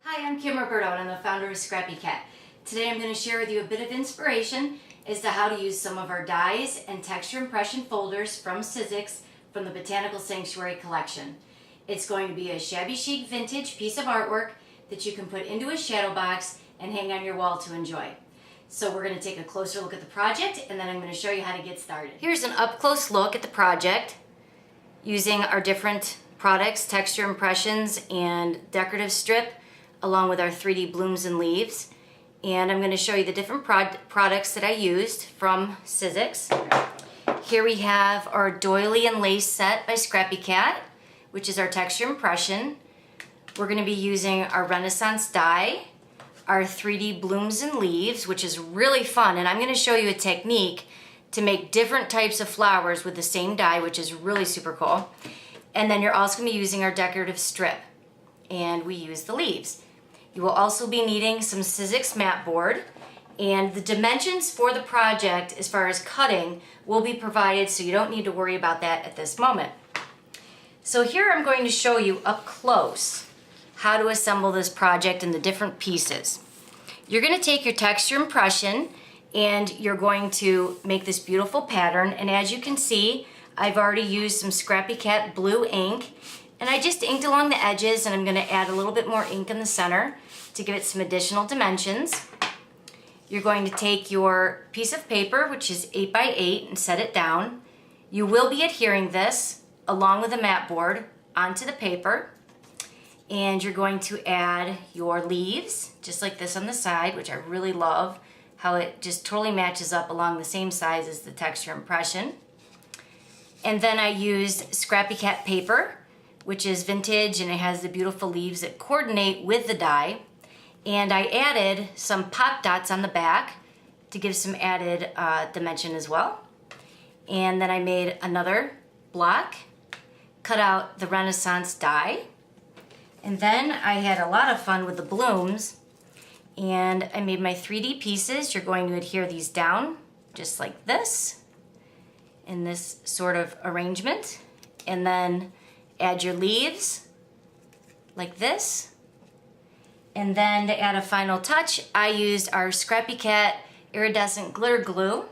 Hi, I'm Kim Roberto and I'm the founder of Scrappy Cat. Today I'm going to share with you a bit of inspiration as to how to use some of our dies and texture impression folders from Sizzix from the Botanical Sanctuary collection. It's going to be a shabby chic vintage piece of artwork that you can put into a shadow box and hang on your wall to enjoy. So we're going to take a closer look at the project and then I'm going to show you how to get started. Here's an up-close look at the project using our different products, texture impressions and decorative strip, along with our 3D blooms and leaves. And I'm going to show you the different products that I used from Sizzix. Here we have our doily and lace set by Scrappy Cat, which is our texture impression. We're going to be using our Renaissance die, our 3D blooms and leaves, which is really fun. And I'm going to show you a technique to make different types of flowers with the same die, which is really super cool. And then you're also going to be using our decorative strip. And we use the leaves. You will also be needing some Sizzix mat board, and the dimensions for the project as far as cutting will be provided, so you don't need to worry about that at this moment. So here I'm going to show you up close how to assemble this project in the different pieces. You're going to take your texture impression and you're going to make this beautiful pattern, and as you can see, I've already used some Scrappy Cat blue ink. And I just inked along the edges, and I'm going to add a little bit more ink in the center to give it some additional dimensions. You're going to take your piece of paper, which is 8 by 8, and set it down. You will be adhering this along with a mat board onto the paper. And you're going to add your leaves, just like this on the side, which I really love, how it just totally matches up along the same size as the texture impression. And then I used Scrappy Cat paper, which is vintage, and it has the beautiful leaves that coordinate with the die. And I added some pop dots on the back to give some added dimension as well. And then I made another block, cut out the Renaissance die. And then I had a lot of fun with the blooms, and I made my 3D pieces. You're going to adhere these down just like this, in this sort of arrangement. And then add your leaves like this. And then to add a final touch, I used our Scrappy Cat iridescent glitter glue.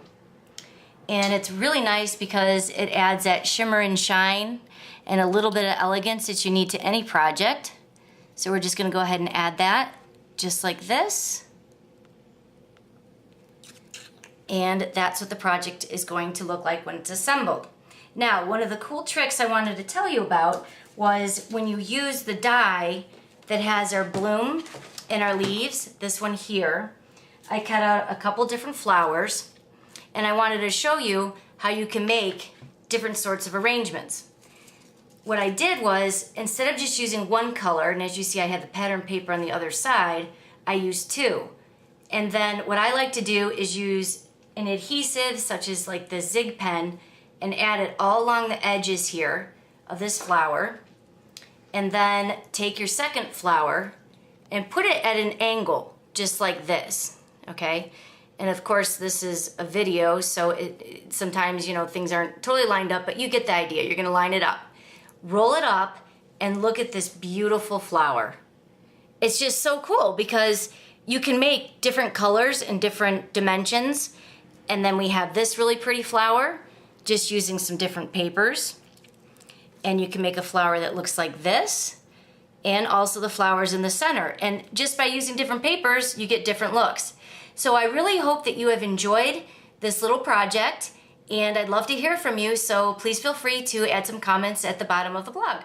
And it's really nice because it adds that shimmer and shine and a little bit of elegance that you need to any project. So we're just going to go ahead and add that just like this. And that's what the project is going to look like when it's assembled. Now, one of the cool tricks I wanted to tell you about was when you use the die that has our bloom and our leaves, this one here, I cut out a couple different flowers, and I wanted to show you how you can make different sorts of arrangements. What I did was, instead of just using one color, and as you see I have the pattern paper on the other side, I used two. And then what I like to do is use an adhesive such as like the Zig pen and add it all along the edges here of this flower. And then take your second flower and put it at an angle, just like this, okay? And of course, this is a video, so sometimes, you know, things aren't totally lined up, but you get the idea. You're gonna line it up. Roll it up and look at this beautiful flower. It's just so cool because you can make different colors and different dimensions. And then we have this really pretty flower, just using some different papers. And you can make a flower that looks like this, and also the flowers in the center. And just by using different papers, you get different looks. So I really hope that you have enjoyed this little project, and I'd love to hear from you, so please feel free to add some comments at the bottom of the blog.